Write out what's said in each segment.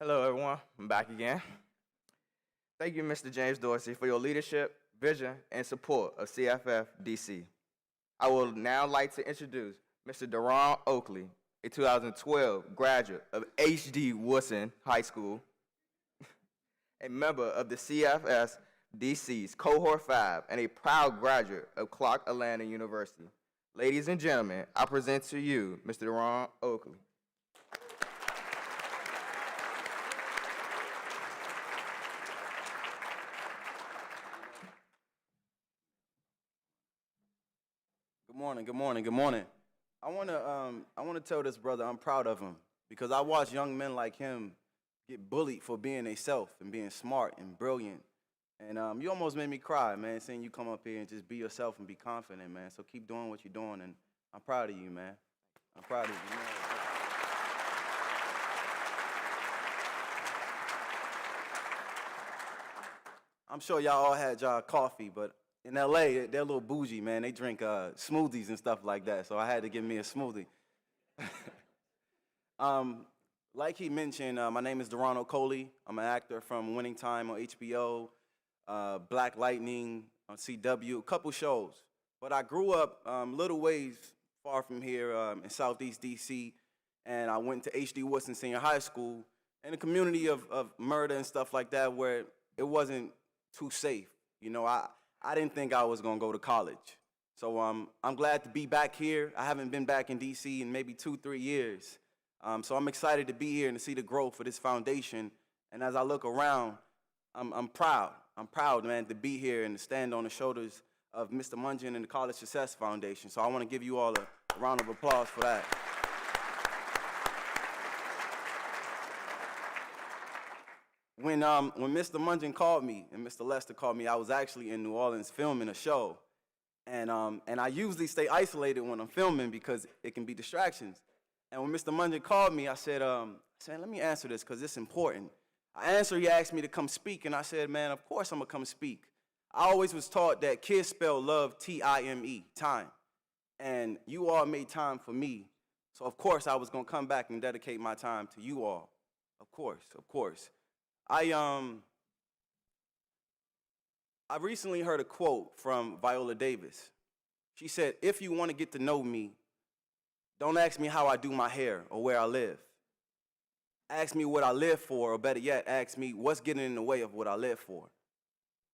Hello, everyone. I'm back again. Thank you, Mr. James Dorsey, for your leadership, vision, and support of CFF DC. I would now like to introduce Mr. Darone Okolie, a 2012 graduate of H.D. Woodson High School, a member of the CFS DC's Cohort 5, and a proud graduate of Clark Atlanta University. Ladies and gentlemen, I present to you Mr. Darone Okolie. Good morning. I wanna tell this brother I'm proud of him because I watch young men like him get bullied for being they self and being smart and brilliant. And you almost made me cry, man, seeing you come up here and just be yourself and be confident, man. So keep doing what you're doing, and I'm proud of you, man. I'm proud of you, man. I'm sure y'all all had y'all coffee, but in LA, they're a little bougie, man. They drink smoothies and stuff like that, so I had to give me a smoothie. Like he mentioned, my name is Darone Okolie. I'm an actor from Winning Time on HBO, Black Lightning on CW, a couple shows. But I grew up little ways far from here in Southeast DC, and I went to H.D. Woodson Senior High School in a community of murder and stuff like that where it wasn't too safe. You know, I didn't think I was gonna go to college. So I'm glad to be back here. I haven't been back in DC in maybe 2-3 years. So I'm excited to be here and to see the growth of this foundation. And as I look around, I'm proud. I'm proud, man, to be here and to stand on the shoulders of Mr. Mungeon and the College Success Foundation. So I wanna give you all a round of applause for that. When Mr. Mungeon called me and Mr. Lester called me, I was actually in New Orleans filming a show. And I usually stay isolated when I'm filming because it can be distractions. And when Mr. Mungeon called me, I said, let me answer this because it's important. I answered, he asked me to come speak, and I said, man, of course I'm gonna come speak. I always was taught that kids spell love T-I-M-E, time. And you all made time for me. So of course I was gonna come back and dedicate my time to you all. Of course. I recently heard a quote from Viola Davis. She said, if you want to get to know me, don't ask me how I do my hair or where I live. Ask me what I live for, or better yet, ask me what's getting in the way of what I live for.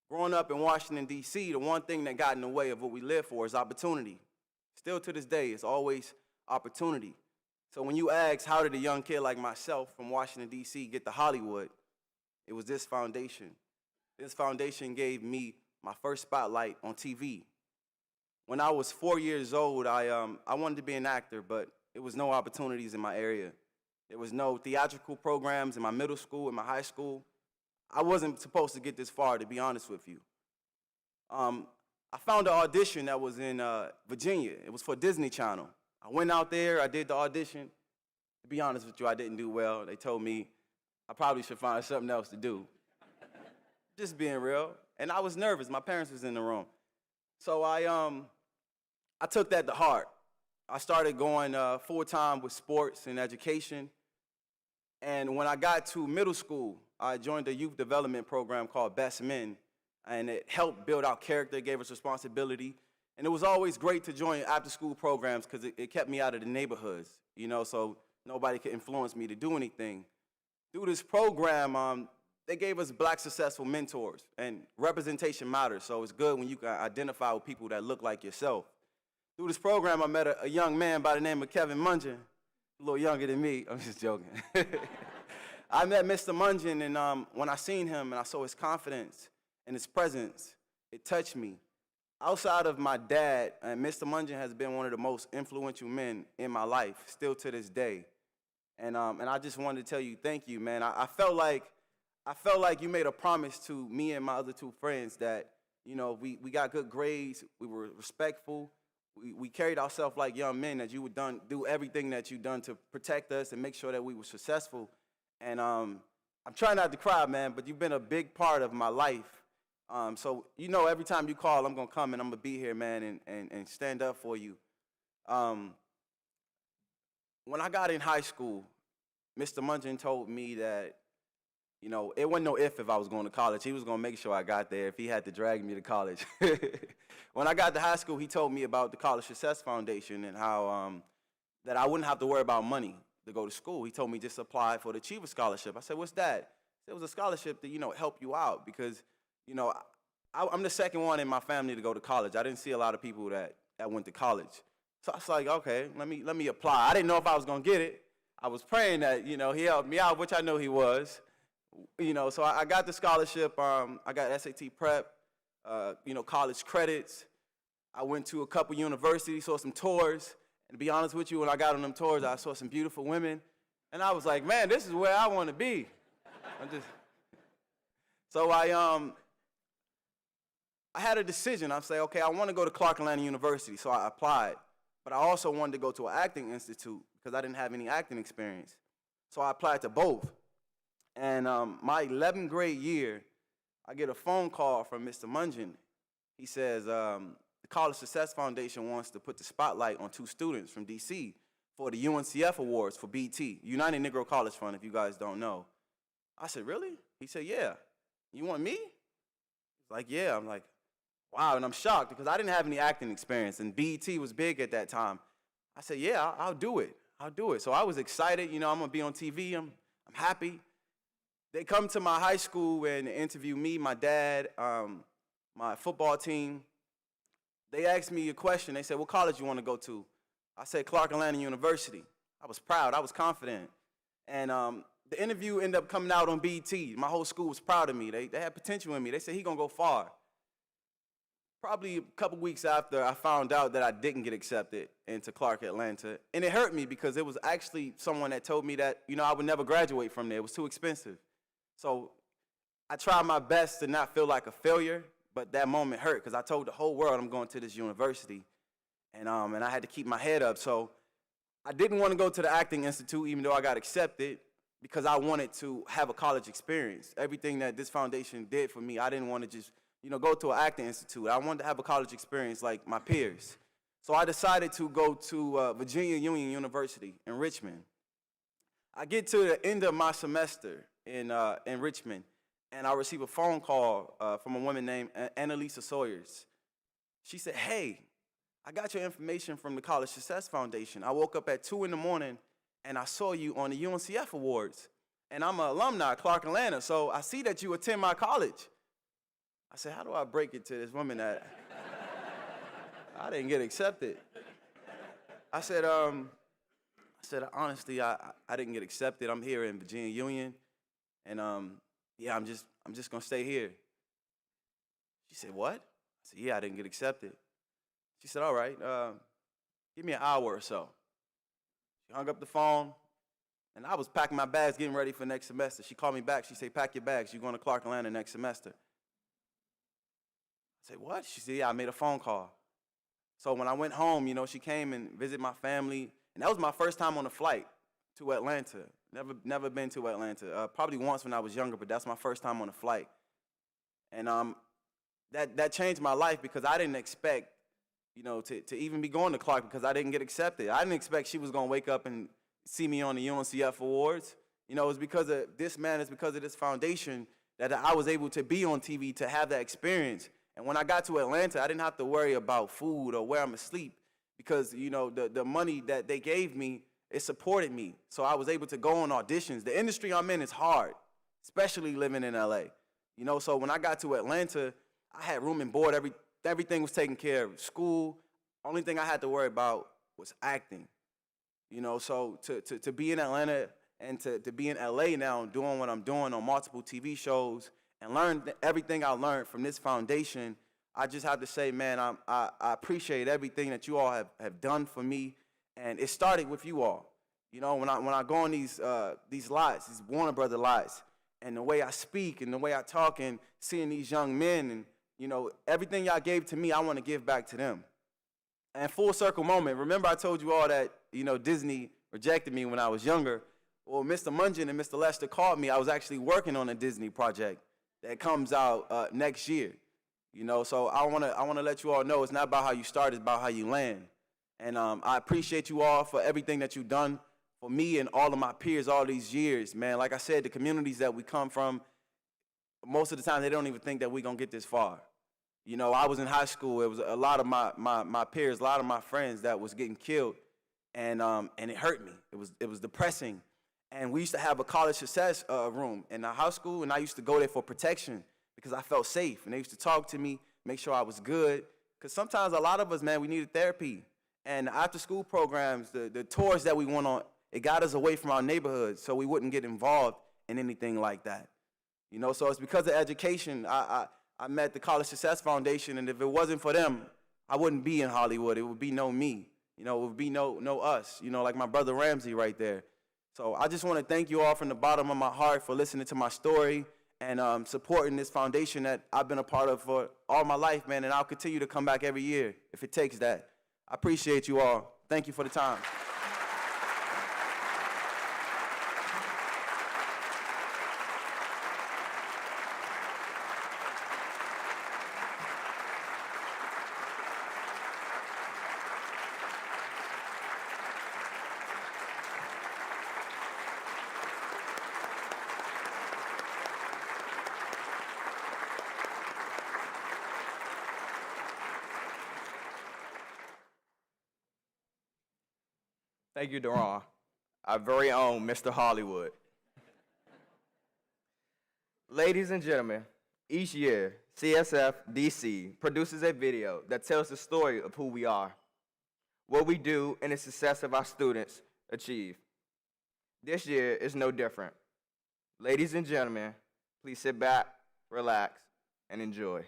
Growing up in Washington, D.C., the one thing that got in the way of what we live for is opportunity. Still to this day, it's always opportunity. So when you ask, how did a young kid like myself from Washington, D.C. get to Hollywood, it was this foundation. This foundation gave me my first spotlight on TV. When I was 4 years old, I wanted to be an actor, but there was no opportunities in my area. There was no theatrical programs in my middle school, in my high school. I wasn't supposed to get this far, to be honest with you. I found an audition that was in Virginia. It was for Disney Channel. I went out there, I did the audition. To be honest with you, I didn't do well. They told me I probably should find something else to do. Just being real. And I was nervous. My parents was in the room. So I took that to heart. I started going full-time with sports and education. And when I got to middle school, I joined a youth development program called Best Men. And it helped build our character, it gave us responsibility. And it was always great to join after-school programs because it kept me out of the neighborhoods, you know, so nobody could influence me to do anything. Through this program, they gave us black successful mentors, and representation matters, so it's good when you can identify with people that look like yourself. Through this program, I met a young man by the name of Kevin Mungeon, a little younger than me. I'm just joking. I met Mr. Mungeon, and when I seen him and I saw his confidence and his presence, it touched me. Outside of my dad, Mr. Mungeon has been one of the most influential men in my life, still to this day. And I just wanted to tell you thank you, man. I felt like you made a promise to me and my other two friends that, you know, we got good grades, we were respectful, we carried ourselves like young men, that you would do everything that you've done to protect us and make sure that we were successful. And I'm trying not to cry, man, but you've been a big part of my life. So, you know, every time you call, I'm going to come and I'm going to be here, man, and stand up for you. When I got in high school, Mr. Mungeon told me that it wasn't no if I was going to college. He was going to make sure I got there if he had to drag me to college. When I got to high school, he told me about the College Success Foundation and how that I wouldn't have to worry about money to go to school. He told me just apply for the Achiever Scholarship. I said, what's that? It was a scholarship to, help you out because, I'm the second one in my family to go to college. I didn't see a lot of people that went to college. So I was like, okay, let me apply. I didn't know if I was going to get it. I was praying that, he helped me out, which I know he was. So I got the scholarship. I got SAT prep, college credits. I went to a couple universities, saw some tours. And to be honest with you, when I got on them tours, I saw some beautiful women. And I was like, man, this is where I want to be. So I had a decision. I said, okay, I want to go to Clark Atlanta University. So I applied. But I also wanted to go to an acting institute because I didn't have any acting experience. So I applied to both. And my 11th grade year, I get a phone call from Mr. Mungin. He says, the College Success Foundation wants to put the spotlight on 2 students from D.C. for the UNCF Awards for BT, United Negro College Fund, if you guys don't know. I said, really? He said, yeah. You want me? He's like, yeah. I'm like, wow. And I'm shocked because I didn't have any acting experience, and BET was big at that time. I said, yeah, I'll do it. I'll do it. So I was excited. I'm going to be on TV. I'm happy. They come to my high school and interview me, my dad, my football team. They asked me a question. They said, what college you want to go to? I said, Clark Atlanta University. I was proud. I was confident. And the interview ended up coming out on BET. My whole school was proud of me. They had potential in me. They said, he going to go far. Probably a couple weeks after, I found out that I didn't get accepted into Clark Atlanta. And it hurt me because it was actually someone that told me that, I would never graduate from there. It was too expensive. So I tried my best to not feel like a failure, but that moment hurt because I told the whole world I'm going to this university. And I had to keep my head up. So I didn't want to go to the Acting Institute, even though I got accepted, because I wanted to have a college experience. Everything that this foundation did for me, I didn't want to just, go to an acting institute. I wanted to have a college experience like my peers. So I decided to go to Virginia Union University in Richmond. I get to the end of my semester in Richmond, and I receive a phone call from a woman named Annalisa Sawyers. She said, hey, I got your information from the College Success Foundation. I woke up at 2 in the morning, and I saw you on the UNCF Awards. And I'm an alumni at Clark Atlanta, so I see that you attend my college. I said, how do I break it to this woman that I didn't get accepted? I said, honestly, I didn't get accepted. I'm here in Virginia Union, and yeah, I'm just gonna stay here. She said, what? I said, yeah, I didn't get accepted. She said, all right, give me an hour or so. She hung up the phone, and I was packing my bags, getting ready for next semester. She called me back. She said, pack your bags. You're going to Clark Atlanta next semester. I said, what? She said, yeah, I made a phone call. So when I went home, she came and visited my family, and that was my first time on a flight to Atlanta. Never been to Atlanta. Probably once when I was younger, but that's my first time on a flight. And that changed my life because I didn't expect, to even be going to Clark because I didn't get accepted. I didn't expect she was going to wake up and see me on the UNCF Awards. It's because of this man, it's because of this foundation that I was able to be on TV, to have that experience. And when I got to Atlanta, I didn't have to worry about food or where I'm asleep because, the money that they gave me, it supported me. So I was able to go on auditions. The industry I'm in is hard, especially living in LA. So when I got to Atlanta, I had room and board, everything was taken care of. School, only thing I had to worry about was acting. So to be in Atlanta and to be in LA now doing what I'm doing on multiple TV shows and learn everything I learned from this foundation, I just have to say, man, I appreciate everything that you all have done for me. And it started with you all. When I go on these lots, these Warner Brother lots, and the way I speak and the way I talk and seeing these young men and, everything y'all gave to me, I want to give back to them. And full circle moment, remember I told you all that, Disney rejected me when I was younger. Well, Mr. Mungin and Mr. Lester called me. I was actually working on a Disney project that comes out next year. So I want to let you all know it's not about how you start, it's about how you land. And I appreciate you all for everything that you've done for me and all of my peers all these years, man. Like I said, the communities that we come from, most of the time they don't even think that we're going to get this far. You know, I was in high school. It was a lot of my peers, a lot of my friends that was getting killed, and it hurt me. It was depressing. And we used to have a college success room in our high school, and I used to go there for protection because I felt safe. And they used to talk to me, make sure I was good. Because sometimes a lot of us, man, we needed therapy. And after school programs, the tours that we went on, it got us away from our neighborhood so we wouldn't get involved in anything like that. You know, so it's because of education. I met the College Success Foundation, and if it wasn't for them, I wouldn't be in Hollywood. It would be no me. You know, it would be no us, you know, like my brother Ramsey right there. So I just want to thank you all from the bottom of my heart for listening to my story and supporting this foundation that I've been a part of for all my life, man, and I'll continue to come back every year if it takes that. I appreciate you all. Thank you for the time. Thank you, Darone. Our very own Mr. Hollywood. Ladies and gentlemen, each year, CSF DC produces a video that tells the story of who we are, what we do, and the success of our students achieve. This year is no different. Ladies and gentlemen, please sit back, relax, and enjoy.